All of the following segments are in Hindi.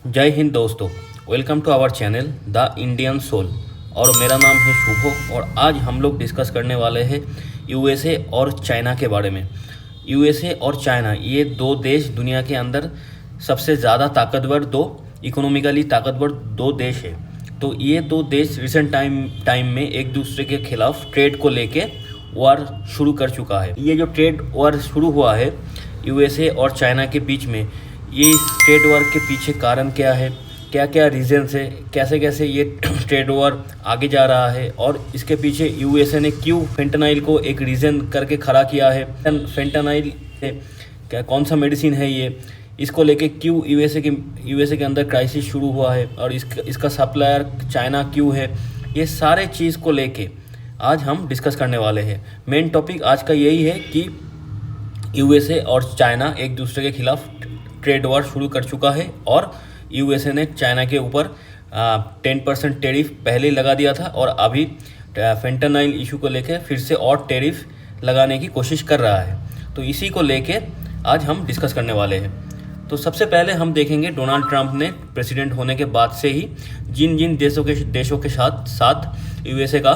जय हिंद दोस्तों। Welcome to our channel the Indian soul. और मेरा नाम है शुभो और आज हम लोग डिस्कस करने वाले हैं यूएसए और चाइना के बारे में। यूएसए और चाइना ये दो देश दुनिया के अंदर सबसे ज़्यादा ताकतवर इकोनॉमिकली ताकतवर दो देश है। तो ये दो देश रिसेंट टाइम में एक दूसरे के खिलाफ ट्रेड को लेके वॉर शुरू कर चुका है। ये जो ट्रेड वॉर शुरू हुआ है यूएसए और चाइना के बीच में, ये ट्रेड वॉर के पीछे कारण क्या है, क्या क्या रीजंस है, कैसे कैसे ये ट्रेड वॉर आगे जा रहा है और इसके पीछे यूएसए ने क्यों फेंटानाइल को एक रीज़न करके खड़ा किया है। फेंटानाइल क्या कौन सा मेडिसिन है ये, इसको लेके क्यों यूएसए के अंदर क्राइसिस शुरू हुआ है और इसका सप्लायर चाइना क्यों है, ये सारे चीज़ को लेके आज हम डिस्कस करने वाले हैं। मेन टॉपिक आज का यही है कि यूएसए और चाइना एक दूसरे के खिलाफ ट्रेड वॉर शुरू कर चुका है और यूएसए ने चाइना के ऊपर 10% टेरिफ पहले लगा दिया था और अभी फेंटानाइल इशू को लेकर फिर से और टेरिफ लगाने की कोशिश कर रहा है। तो इसी को लेके आज हम डिस्कस करने वाले हैं। तो सबसे पहले हम देखेंगे डोनाल्ड ट्रंप ने प्रेसिडेंट होने के बाद से ही जिन जिन देशों के साथ यूएसए का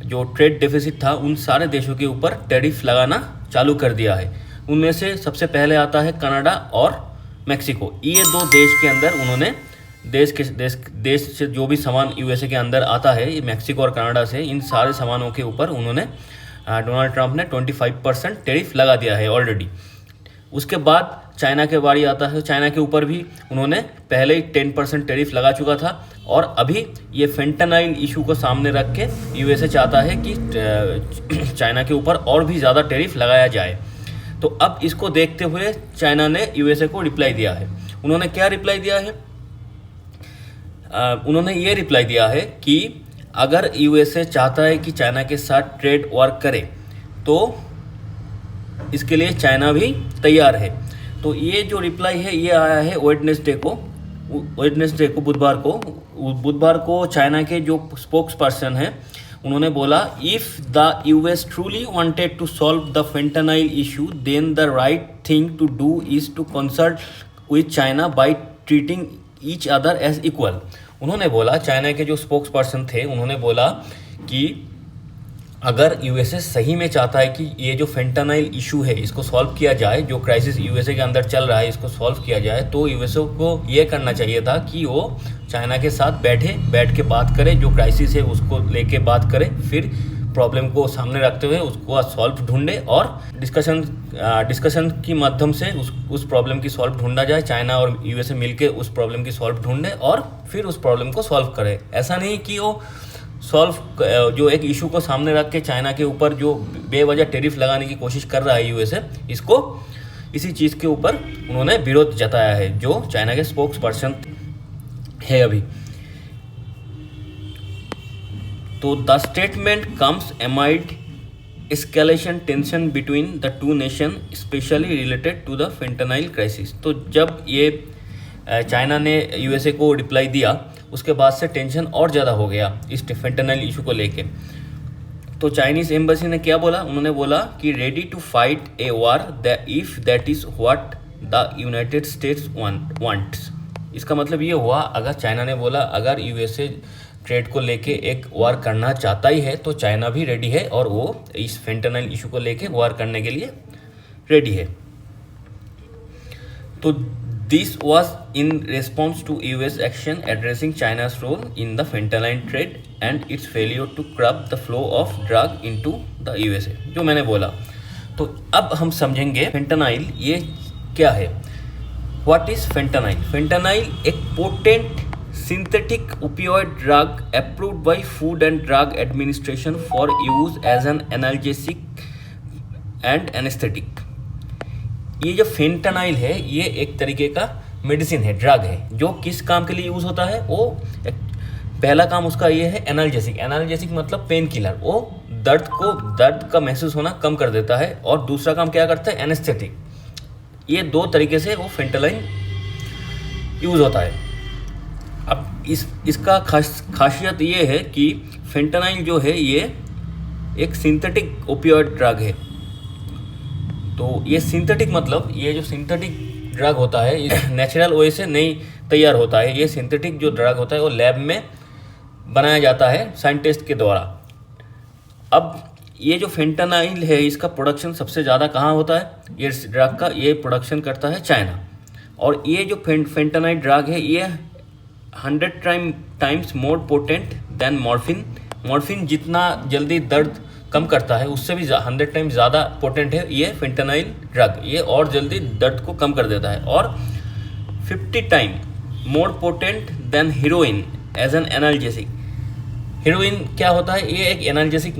जो ट्रेड डेफिसिट था उन सारे देशों के ऊपर टैरिफ लगाना चालू कर दिया है। उनमें से सबसे पहले आता है कनाडा और मेक्सिको। ये दो देश के अंदर उन्होंने देश से जो भी सामान यूएसए के अंदर आता है, ये मेक्सिको और कनाडा से, इन सारे सामानों के ऊपर उन्होंने डोनाल्ड ट्रंप ने 25% टैरिफ लगा दिया है ऑलरेडी। उसके बाद चाइना के बारी आता है। चाइना के ऊपर भी उन्होंने पहले ही 10% टैरिफ लगा चुका था और अभी ये फेंटानाइल इशू को सामने रख के यूएसए चाहता है कि चाइना के ऊपर और भी ज़्यादा टैरिफ लगाया जाए। तो अब इसको देखते हुए चाइना ने यूएसए को रिप्लाई दिया है। उन्होंने क्या रिप्लाई दिया है? उन्होंने ये रिप्लाई दिया है कि अगर यूएसए चाहता है कि चाइना के साथ ट्रेड वर्क करे तो इसके लिए चाइना भी तैयार है। तो ये जो रिप्लाई है ये आया है वेडनेसडे को बुधवार को चाइना के जो स्पोक्स पर्सन है उन्होंने बोला, if the US truly wanted to solve the fentanyl issue then the right thing to do is to consult with China by treating each other as equal. उन्होंने बोला, चाइना के जो स्पोक्स पर्सन थे उन्होंने बोला कि अगर यूएसए सही में चाहता है कि ये जो फेंटानाइल इशू है इसको सॉल्व किया जाए, जो क्राइसिस यूएसए के अंदर चल रहा है इसको सॉल्व किया जाए, तो यूएसए को ये करना चाहिए था कि वो चाइना के साथ बैठ के बात करे, जो क्राइसिस है उसको लेके बात करे, फिर प्रॉब्लम को सामने रखते हुए उसको सॉल्व ढूंढे और डिस्कशन की माध्यम से उस प्रॉब्लम की सॉल्व ढूंढा जाए। चाइना और यूएसए मिलके उस प्रॉब्लम की सॉल्व ढूंढे और फिर उस प्रॉब्लम को सॉल्व करे। ऐसा नहीं कि वो जो एक इशू को सामने रख के चाइना के ऊपर जो बेवजह टैरिफ लगाने की कोशिश कर रहा है यूएसए, इसी चीज़ के ऊपर उन्होंने विरोध जताया है, जो चाइना के स्पोक्स पर्सन है अभी। तो the statement comes amid escalation tension between the two nation specially related to the fentanyl crisis. तो जब ये चाइना ने यूएसए को रिप्लाई दिया उसके बाद से टेंशन और ज़्यादा हो गया इस फेंटानाइल इशू को लेके। तो चाइनीज़ एम्बेसी ने क्या बोला? उन्होंने बोला कि ready to fight a war if that is what the United States wants. इसका मतलब ये हुआ, अगर चाइना ने बोला अगर यूएसए ट्रेड को लेके एक वॉर करना चाहता ही है तो चाइना भी रेडी है और वो इस फेंटानाइल इशू को लेके वॉर करने के लिए रेडी है। तो this was in response to US action addressing China's role in the fentanyl trade and its failure to curb the flow of drug into the USA, जो मैंने बोला। तो अब हम समझेंगे फेंटानाइल ये क्या है। What is fentanyl? Fentanyl एक potent synthetic opioid drug approved by Food and Drug Administration for use as an analgesic and anesthetic। ये जो फेंटानाइल है ये एक तरीके का मेडिसिन है, ड्रग है, जो किस काम के लिए यूज़ होता है। वो पहला काम उसका ये है एनाल्जेसिक मतलब पेन किलर, वो दर्द का महसूस होना कम कर देता है। और दूसरा काम क्या करता है? एनेस्थेटिक। ये दो तरीके से वो फेंटानाइल यूज़ होता है। अब इसका खासियत ये है कि फेंटानाइल जो है ये एक सिंथेटिक ओपियोइड ड्रग है। तो ये सिंथेटिक मतलब ये जो सिंथेटिक ड्रग होता है नेचुरल वे से नहीं तैयार होता है। ये सिंथेटिक जो ड्रग होता है वो लैब में बनाया जाता है साइंटिस्ट के द्वारा। अब ये जो फेंटानाइल है इसका प्रोडक्शन सबसे ज़्यादा कहाँ होता है, ये ड्रग का ये प्रोडक्शन करता है चाइना। और ये जो फेंटानाइल ड्रग है ये 100 times more potent then morphine. Morphine जितना जल्दी दर्द कम करता है उससे भी 100 टाइम्स ज़्यादा पोटेंट है ये फेंटानाइल ड्रग। ये और जल्दी दर्द को कम कर देता है। और 50 time more potent than heroin as an analgesic. Heroin क्या होता है, ये एक एनाल्जेसिक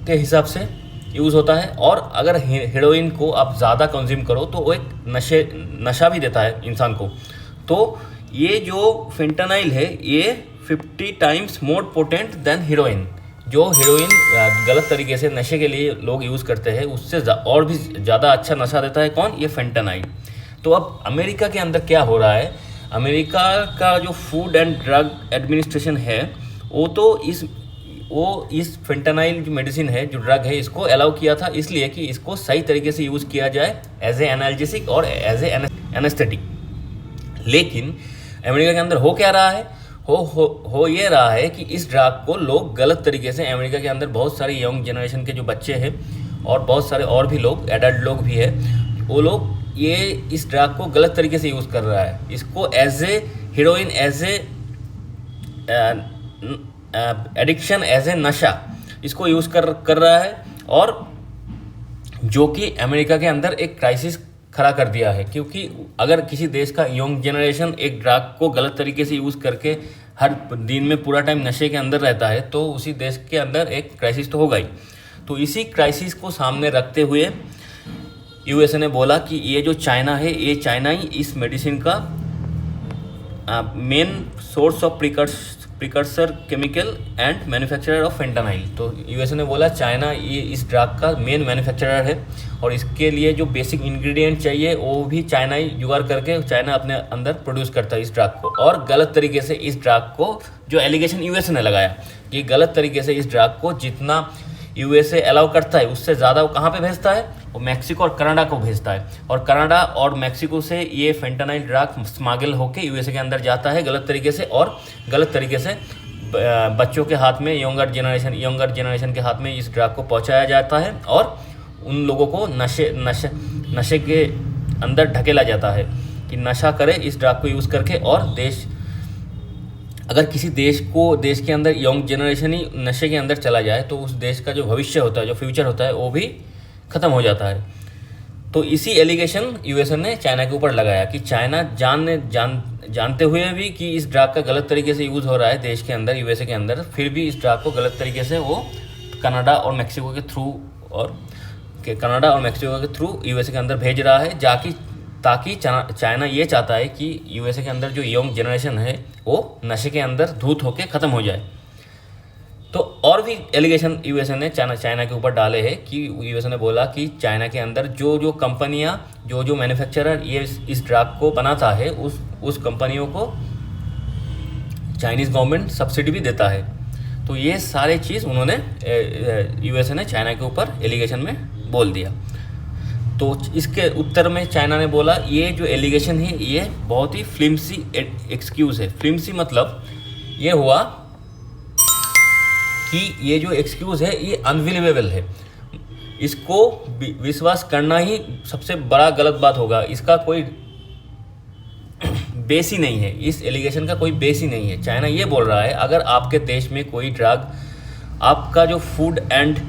के हिसाब से यूज़ होता है। और अगर हीरोइन को आप ज़्यादा कंज्यूम करो तो वो एक नशा भी देता है इंसान को। तो ये जो फेंटानाइल है ये 50 times more potent than heroine. जो हीरोइन गलत तरीके से नशे के लिए लोग यूज़ करते हैं उससे और भी ज़्यादा अच्छा नशा देता है कौन, ये फेंटानाइल। तो अब अमेरिका के अंदर क्या हो रहा है, अमेरिका का जो फूड एंड ड्रग एडमिनिस्ट्रेशन है वो इस फेंटानाइल जो मेडिसिन है, जो ड्रग है, इसको अलाउ किया था इसलिए कि इसको सही तरीके से यूज़ किया जाए एज ए एनाल्जेसिक और एज ए एनेस्थेटिक। लेकिन अमेरिका के अंदर हो क्या रहा है, हो ये रहा है कि इस ड्रग को लोग गलत तरीके से, अमेरिका के अंदर बहुत सारे यंग जनरेशन के जो बच्चे हैं और बहुत सारे और भी लोग, एडल्ट लोग भी है, वो लोग ये इस ड्रग को गलत तरीके से यूज़ कर रहा है। इसको as a heroin, as a addiction, as a नशा इसको यूज़ कर रहा है। और जो कि अमेरिका के अंदर एक क्राइसिस खड़ा कर दिया है। क्योंकि अगर किसी देश का यंग जनरेशन एक ड्रग को गलत तरीके से यूज़ करके हर दिन में पूरा टाइम नशे के अंदर रहता है तो उसी देश के अंदर एक क्राइसिस तो होगा ही। तो इसी क्राइसिस को सामने रखते हुए यूएसए ने बोला कि ये जो चाइना है, ये चाइना ही इस मेडिसिन का main source of precursor chemical and manufacturer of fentanyl. तो यूएसए ने बोला चाइना ये इस ड्रग का मेन मैन्युफैक्चरर है और इसके लिए जो बेसिक इंग्रेडिएंट चाहिए वो भी चाइना ही जुगाड़ करके चाइना अपने अंदर प्रोड्यूस करता है इस ड्रग को। और गलत तरीके से इस ड्रग को, जो एलिगेशन यूएसए ने लगाया कि गलत तरीके से इस ड्रग को जितना यूएसए अलाउ करता है उससे ज़्यादा वो कहाँ पे भेजता है, वो मैक्सिको और कनाडा को भेजता है। और कनाडा और मैक्सिको से ये फेंटानाइल ड्रग स्मगल होके यूएसए के अंदर जाता है गलत तरीके से, और गलत तरीके से बच्चों के हाथ में, यंगर जनरेशन के हाथ में इस ड्रग को पहुंचाया जाता है और उन लोगों को नशे के अंदर ढकेला जाता है कि नशा करे इस ड्रग को यूज़ करके। और अगर किसी देश के अंदर यंग जनरेशन ही नशे के अंदर चला जाए तो उस देश का जो भविष्य होता है, जो फ्यूचर होता है, वो भी ख़त्म हो जाता है। तो इसी एलिगेशन यूएसए ने चाइना के ऊपर लगाया कि चाइना जानते हुए भी कि इस ड्रग का गलत तरीके से यूज़ हो रहा है देश के अंदर, यूएसए के अंदर, फिर भी इस ड्रग को गलत तरीके से वो कनाडा और मैक्सिको के थ्रू यूएसए के अंदर भेज रहा है, ताकि चाइना ये चाहता है कि यूएसए के अंदर जो यंग जनरेशन है वो नशे के अंदर धूत होके ख़त्म हो जाए। तो और भी एलिगेशन यूएसए ने चाइना के ऊपर डाले हैं कि यूएसए ने बोला कि चाइना के अंदर जो कंपनियां, जो मैन्युफैक्चरर ये इस ड्रग को बनाता है उस कंपनियों को चाइनीज़ गवर्नमेंट सब्सिडी भी देता है। तो ये सारे चीज़ उन्होंने यूएसए ने चाइना के ऊपर एलिगेशन में बोल दिया। तो इसके उत्तर में चाइना ने बोला ये जो एलिगेशन है ये बहुत ही फ्लिम्सी एक्सक्यूज़ है। फ्लिम्सी मतलब ये हुआ कि ये जो एक्सक्यूज़ है ये अनबिलीवेबल है, इसको विश्वास करना ही सबसे बड़ा गलत बात होगा। इसका कोई बेस ही नहीं है, इस एलिगेशन का कोई बेस ही नहीं है। चाइना ये बोल रहा है अगर आपके देश में कोई ड्रग, आपका जो फूड एंड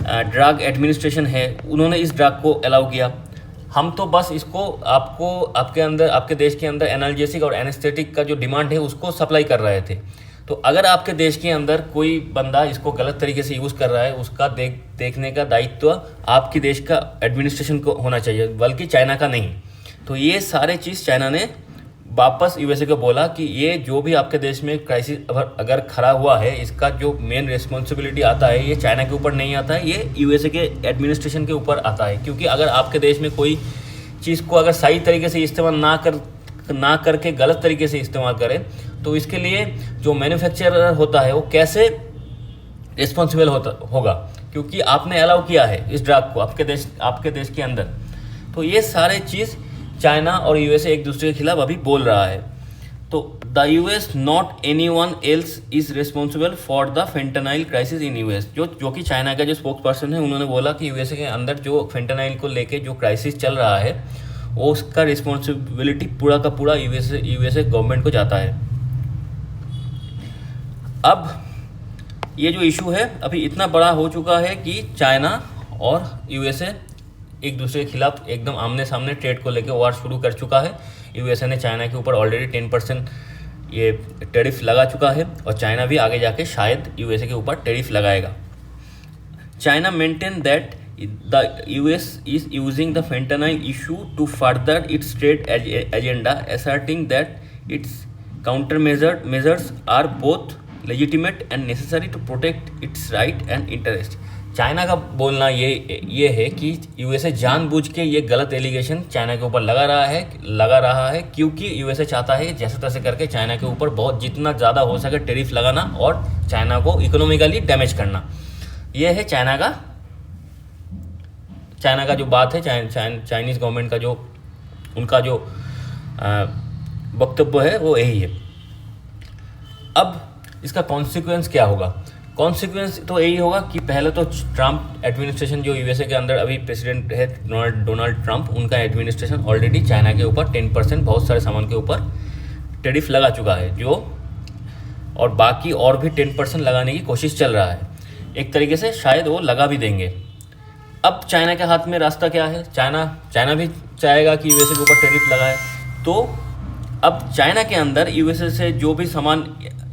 ड्रग एडमिनिस्ट्रेशन है उन्होंने इस ड्रग को अलाउ किया, हम तो बस इसको आपके देश के अंदर एनाल्जेसिक और एनेस्थेटिक का जो डिमांड है उसको सप्लाई कर रहे थे। तो अगर आपके देश के अंदर कोई बंदा इसको गलत तरीके से यूज़ कर रहा है उसका देखने का दायित्व आपके देश का एडमिनिस्ट्रेशन को होना चाहिए, बल्कि चाइना का नहीं। तो ये सारे चीज़ चाइना ने वापस यूएसए को बोला कि ये जो भी आपके देश में क्राइसिस अगर खड़ा हुआ है इसका जो मेन रिस्पॉन्सिबिलिटी आता है ये चाइना के ऊपर नहीं आता है, ये यूएसए के एडमिनिस्ट्रेशन के ऊपर आता है। क्योंकि अगर आपके देश में कोई चीज़ को अगर सही तरीके से इस्तेमाल ना करके गलत तरीके से इस्तेमाल करे तो इसके लिए जो मैन्युफैक्चरर होता है वो कैसे रिस्पॉन्सिबल होगा, क्योंकि आपने अलाउ किया है इस ड्रग को आपके देश के अंदर। तो ये सारे चीज़ चाइना और यूएसए एक दूसरे के खिलाफ अभी बोल रहा है। तो the US not any one else is responsible for the fentanyl crisis in US. जो कि चाइना का जो स्पोक्स पर्सन है, उन्होंने बोला कि यूएसए के अंदर जो फेंटेनाइल को लेके जो क्राइसिस चल रहा है वो उसका रिस्पॉन्सिबिलिटी पूरा का पूरा यूएसए गवर्नमेंट को जाता है। अब ये जो इशू है अभी इतना बड़ा हो चुका है कि चाइना और यूएसए एक दूसरे के खिलाफ एकदम आमने सामने ट्रेड को लेकर वार शुरू कर चुका है। यूएसए ने चाइना के ऊपर ऑलरेडी 10% ये टैरिफ लगा चुका है और चाइना भी आगे जाके शायद यूएसए के ऊपर टैरिफ लगाएगा। China maintain that the US is using the fentanyl issue to further its trade agenda, asserting that its counter measures are both legitimate and necessary to protect its right and interest. China का बोलना ये है कि यूएसए जानबूझ के ये गलत एलिगेशन चाइना के ऊपर लगा रहा है क्योंकि यूएसए चाहता है जैसे तैसे करके चाइना के ऊपर बहुत जितना ज़्यादा हो सके टैरिफ लगाना और चाइना को इकोनॉमिकली डैमेज करना। ये है चाइना का जो बात है, चाइनीज़ गवर्नमेंट का जो उनका जो वक्तव्य है वो यही है। अब इसका कॉन्सिक्वेंस क्या होगा? कॉन्सिक्वेंस तो यही होगा कि पहले तो ट्रम्प एडमिनिस्ट्रेशन, जो यूएसए के अंदर अभी प्रेसिडेंट है डोनाल्ड ट्रम्प, उनका एडमिनिस्ट्रेशन ऑलरेडी चाइना के ऊपर 10% बहुत सारे सामान के ऊपर टैरिफ लगा चुका है, जो और बाकी और भी 10% लगाने की कोशिश चल रहा है। एक तरीके से शायद वो लगा भी देंगे। अब चाइना के हाथ में रास्ता क्या है? चाइना भी चाहेगा कि यूएसए के ऊपर टैरिफ लगाए। तो अब चाइना के अंदर यूएसए से जो भी सामान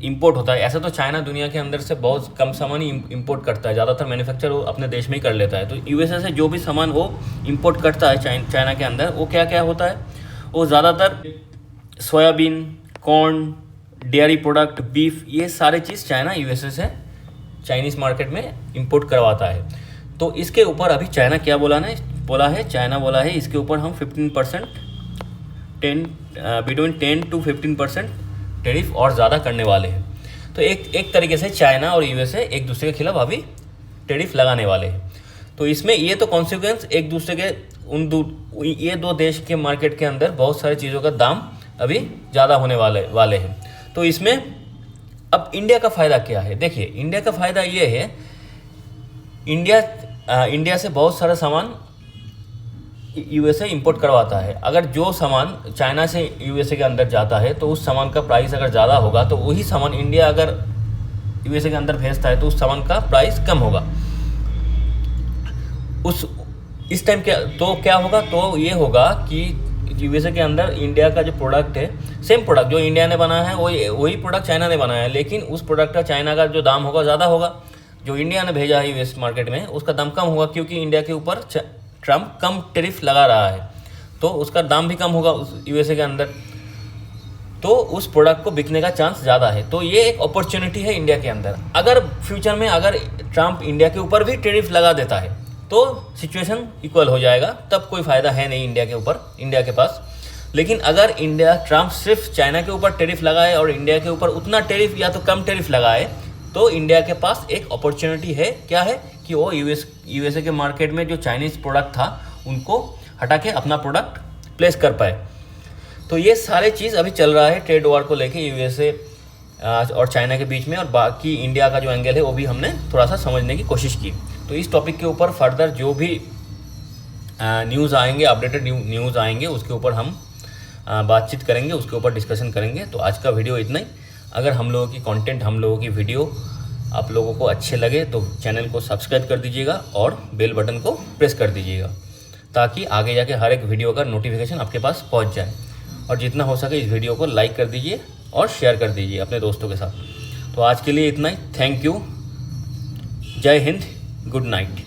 इंपोर्ट होता है, ऐसा तो चाइना दुनिया के अंदर से बहुत कम सामान ही इंपोर्ट करता है, ज़्यादातर मैन्युफैक्चर वो अपने देश में ही कर लेता है। तो यूएसए से जो भी सामान वो इंपोर्ट करता है चाइना के अंदर, वो क्या क्या होता है? वो ज़्यादातर soybean, corn, dairy product, beef, ये सारे चीज़ चाइना यूएसए से चाइनीज़ मार्केट में इंपोर्ट करवाता है। तो इसके ऊपर अभी चाइना क्या चाइना बोला है इसके ऊपर हम 15% बिटवीन 10 to 15% टैरिफ और ज़्यादा करने वाले हैं। तो एक तरीके से चाइना और यूएसए एक दूसरे के खिलाफ अभी टैरिफ लगाने वाले हैं। तो इसमें ये तो कॉन्सिक्वेंस एक दूसरे के ये दो देश के मार्केट के अंदर बहुत सारी चीज़ों का दाम अभी ज़्यादा होने वाले हैं। तो इसमें अब इंडिया का फ़ायदा क्या है? देखिए, इंडिया का फ़ायदा ये है, इंडिया से बहुत सारा सामान यूएसए इंपोर्ट करवाता है। अगर जो सामान चाइना से यूएसए के अंदर जाता है तो उस सामान का प्राइस अगर ज़्यादा होगा, तो वही सामान इंडिया अगर यूएसए के अंदर भेजता है तो उस सामान का प्राइस कम होगा। इस टाइम क्या होगा? तो ये होगा कि यूएसए के अंदर इंडिया का जो प्रोडक्ट है, सेम प्रोडक्ट जो इंडिया ने बनाया है वही प्रोडक्ट चाइना ने बनाया है, लेकिन उस प्रोडक्ट का चाइना का जो दाम होगा ज़्यादा होगा। जो इंडिया ने भेजा है यूएस मार्केट में उसका दाम कम होगा, क्योंकि इंडिया के ऊपर ट्रम्प कम टैरिफ लगा रहा है, तो उसका दाम भी कम होगा उस यूएसए के अंदर, तो उस प्रोडक्ट को बिकने का चांस ज़्यादा है। तो ये एक अपॉर्चुनिटी है इंडिया के अंदर। अगर फ्यूचर में अगर ट्रम्प इंडिया के ऊपर भी टैरिफ लगा देता है तो सिचुएशन इक्वल हो जाएगा, तब कोई फ़ायदा है नहीं इंडिया के पास। लेकिन अगर ट्रम्प सिर्फ चाइना के ऊपर टैरिफ लगाए और इंडिया के ऊपर उतना टैरिफ या तो कम टैरिफ लगाए, तो इंडिया के पास एक अपॉर्चुनिटी है। क्या है? कि वो यूएसए के मार्केट में जो चाइनीज़ प्रोडक्ट था उनको हटा के अपना प्रोडक्ट प्लेस कर पाए। तो ये सारे चीज़ अभी चल रहा है ट्रेड वॉर को लेके यूएसए और चाइना के बीच में, और बाकी इंडिया का जो एंगल है वो भी हमने थोड़ा सा समझने की कोशिश की। तो इस टॉपिक के ऊपर फर्दर जो भी न्यूज़ आएंगे, अपडेटेड न्यूज़ आएंगे, उसके ऊपर हम बातचीत करेंगे, उसके ऊपर डिस्कशन करेंगे। तो आज का वीडियो इतना ही। अगर हम लोगों की कंटेंट, हम लोगों की वीडियो आप लोगों को अच्छे लगे तो चैनल को सब्सक्राइब कर दीजिएगा और बेल बटन को प्रेस कर दीजिएगा, ताकि आगे जाके हर एक वीडियो का नोटिफिकेशन आपके पास पहुंच जाए। और जितना हो सके इस वीडियो को लाइक कर दीजिए और शेयर कर दीजिए अपने दोस्तों के साथ। तो आज के लिए इतना ही। Thank you. जय हिंद। Good night.